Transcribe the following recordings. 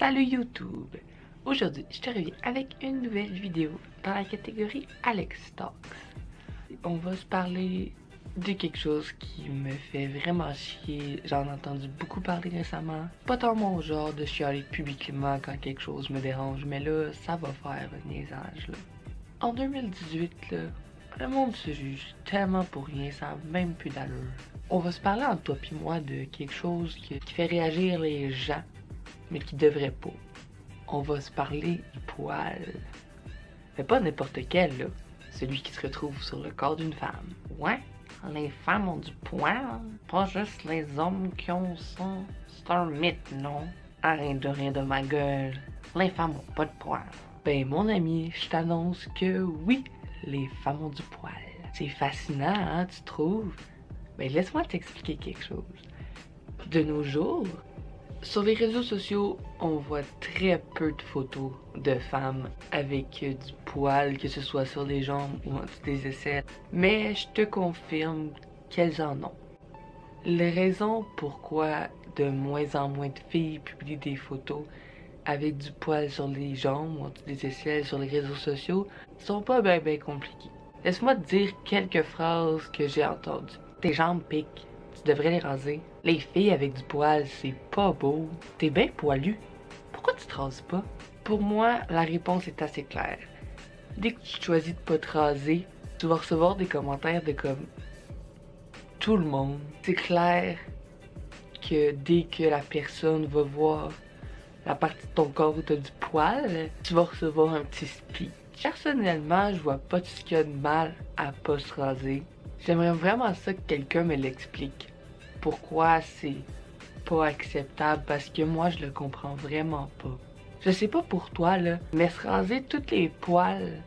Salut YouTube! Aujourd'hui, je te reviens avec une nouvelle vidéo dans la catégorie Alex Talks. On va se parler de quelque chose qui me fait vraiment chier. J'en ai entendu beaucoup parler récemment. Pas tant mon genre de chialer publiquement quand quelque chose me dérange, mais là, ça va faire un niaisage, là. En 2018, là, le monde se juge tellement pour rien, ça n'a même plus d'allure. On va se parler entre toi et moi de quelque chose qui fait réagir les gens, mais qui devrait pas. On va se parler du poil. Mais pas n'importe quel, là. Celui qui se retrouve sur le corps d'une femme. Ouais, les femmes ont du poil, pas juste les hommes qui ont ça. C'est un mythe, non? Arrête de rire de ma gueule. Les femmes ont pas de poil. Ben, mon ami, je t'annonce que oui, les femmes ont du poil. C'est fascinant, hein, tu trouves? Ben, laisse-moi t'expliquer quelque chose. De nos jours, sur les réseaux sociaux, on voit très peu de photos de femmes avec du poil, que ce soit sur les jambes ou en dessous des aisselles. Mais je te confirme qu'elles en ont. Les raisons pourquoi de moins en moins de filles publient des photos avec du poil sur les jambes ou en dessous des aisselles sur les réseaux sociaux sont pas bien compliquées. Laisse-moi te dire quelques phrases que j'ai entendues. Tes jambes piquent. Tu devrais les raser. Les filles avec du poil, c'est pas beau. T'es bien poilu. Pourquoi tu te rases pas? Pour moi, la réponse est assez claire. Dès que tu choisis de pas te raser, tu vas recevoir des commentaires de comme tout le monde. C'est clair que dès que la personne va voir la partie de ton corps où t'as du poil, tu vas recevoir un petit split. Personnellement, je vois pas tout ce qu'il y a de mal à pas se raser. J'aimerais vraiment ça que quelqu'un me l'explique. Pourquoi c'est pas acceptable, parce que moi je le comprends vraiment pas. Je sais pas pour toi là, mais se raser toutes les poils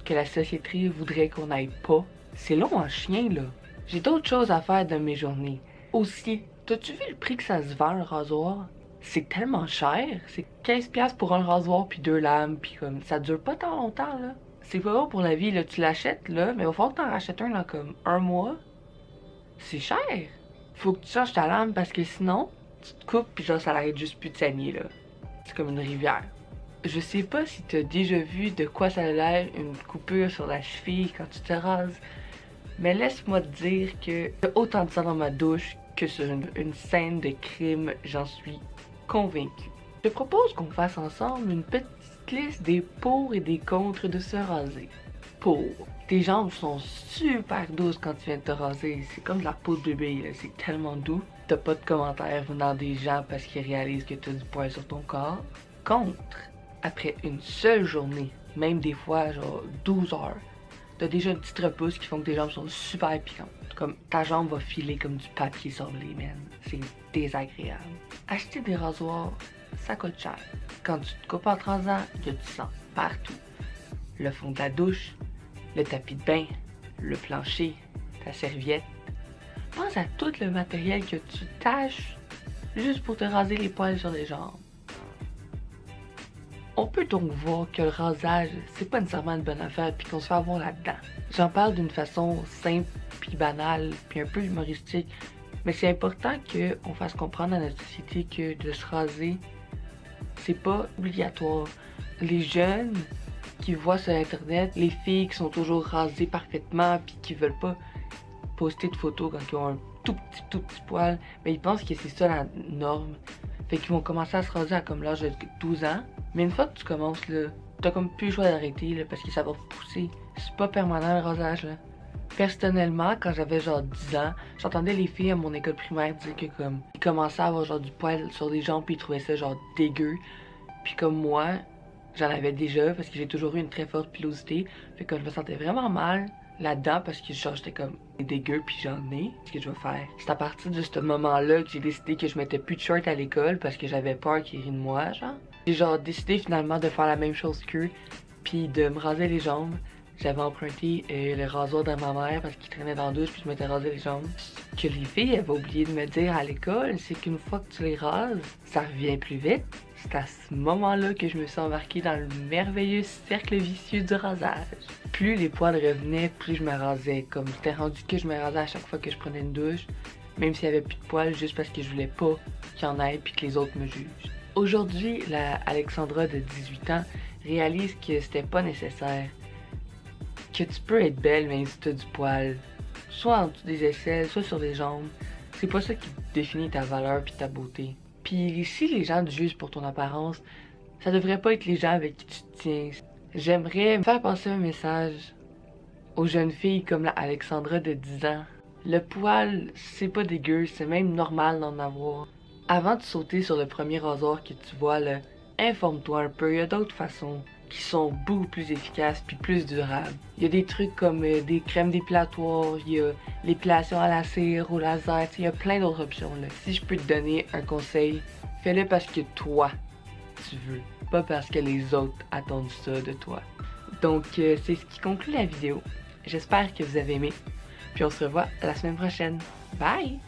que la société voudrait qu'on aille pas, c'est long en chien là. J'ai d'autres choses à faire de mes journées. Aussi, t'as-tu vu le prix que ça se vend un rasoir? C'est tellement cher, c'est 15$ pour un rasoir puis 2 lames, puis comme ça dure pas tant longtemps là. C'est pas bon pour la vie là, tu l'achètes là, mais il va falloir que t'en rachètes un dans comme un mois. C'est cher. Faut que tu changes ta lame parce que sinon, tu te coupes pis genre ça arrête juste plus de saigner là. C'est comme une rivière. Je sais pas si t'as déjà vu de quoi ça a l'air une coupure sur la cheville quand tu te rases, mais laisse-moi te dire que y a autant de sang dans ma douche que sur une scène de crime, j'en suis convaincue. Je te propose qu'on fasse ensemble une petite liste des pour et des contre de se raser. Pour. Tes jambes sont super douces quand tu viens de te raser. C'est comme de la peau de bébé, c'est tellement doux. T'as pas de commentaires venant des gens parce qu'ils réalisent que t'as du poil sur ton corps. Contre. Après une seule journée, même des fois genre 12 heures, t'as déjà une petite repousse qui font que tes jambes sont super piquantes. Comme ta jambe va filer comme du papier sablé, man. C'est désagréable. Acheter des rasoirs, ça coûte cher. Quand tu te coupes en te rasant, il y a du sang partout. Le fond de la douche, le tapis de bain, le plancher, ta serviette. Pense à tout le matériel que tu tâches juste pour te raser les poils sur les jambes. On peut donc voir que le rasage, c'est pas nécessairement une bonne affaire puis qu'on se fait avoir là-dedans. J'en parle d'une façon simple puis banale puis un peu humoristique, mais c'est important qu'on fasse comprendre à notre société que de se raser, c'est pas obligatoire. Les jeunes qui voient sur internet les filles qui sont toujours rasées parfaitement puis qui veulent pas poster de photos quand ils ont un tout petit poil, mais ils pensent que c'est ça la norme. Fait qu'ils vont commencer à se raser à comme l'âge de 12 ans. Mais une fois que tu commences là, t'as comme plus le choix d'arrêter là, parce que ça va pousser. C'est pas permanent le rasage là. Personnellement, quand j'avais genre 10 ans, j'entendais les filles à mon école primaire dire que comme ils commençaient à avoir genre du poil sur les jambes puis ils trouvaient ça genre dégueu. Puis comme moi, j'en avais déjà parce que j'ai toujours eu une très forte pilosité. Fait que je me sentais vraiment mal là-dedans parce que genre j'étais comme dégueu puis j'en ai. Ce que je vais faire, c'est à partir de ce moment-là que j'ai décidé que je mettais plus de short à l'école parce que j'avais peur qu'ils rient de moi, genre. J'ai genre décidé finalement de faire la même chose qu'eux puis de me raser les jambes. J'avais emprunté le rasoir de ma mère parce qu'il traînait dans la douche puis je m'étais rasé les jambes. Ce que les filles avaient oublié de me dire à l'école, c'est qu'une fois que tu les rases, ça revient plus vite. C'est à ce moment-là que je me suis embarquée dans le merveilleux cercle vicieux du rasage. Plus les poils revenaient, plus je me rasais. Comme c'était rendu que je me rasais à chaque fois que je prenais une douche, même s'il y avait plus de poils, juste parce que je voulais pas qu'il y en ait puis que les autres me jugent. Aujourd'hui, la Alexandra de 18 ans réalise que c'était pas nécessaire. Que tu peux être belle même si t'as du poil. Soit en dessous des aisselles, soit sur les jambes. C'est pas ça qui définit ta valeur puis ta beauté. Puis si les gens te jugent pour ton apparence, ça devrait pas être les gens avec qui tu te tiens. J'aimerais faire passer un message aux jeunes filles comme la Alexandra de 10 ans. Le poil, c'est pas dégueu, c'est même normal d'en avoir. Avant de sauter sur le premier rasoir que tu vois là, informe-toi un peu, il y a d'autres façons qui sont beaucoup plus efficaces puis plus durables. Il y a des trucs comme des crèmes dépilatoires, il y a l'épilation à la cire, au laser, il y a plein d'autres options là. Si je peux te donner un conseil, fais-le parce que toi, tu veux, pas parce que les autres attendent ça de toi. Donc c'est ce qui conclut la vidéo. J'espère que vous avez aimé. Puis on se revoit la semaine prochaine. Bye!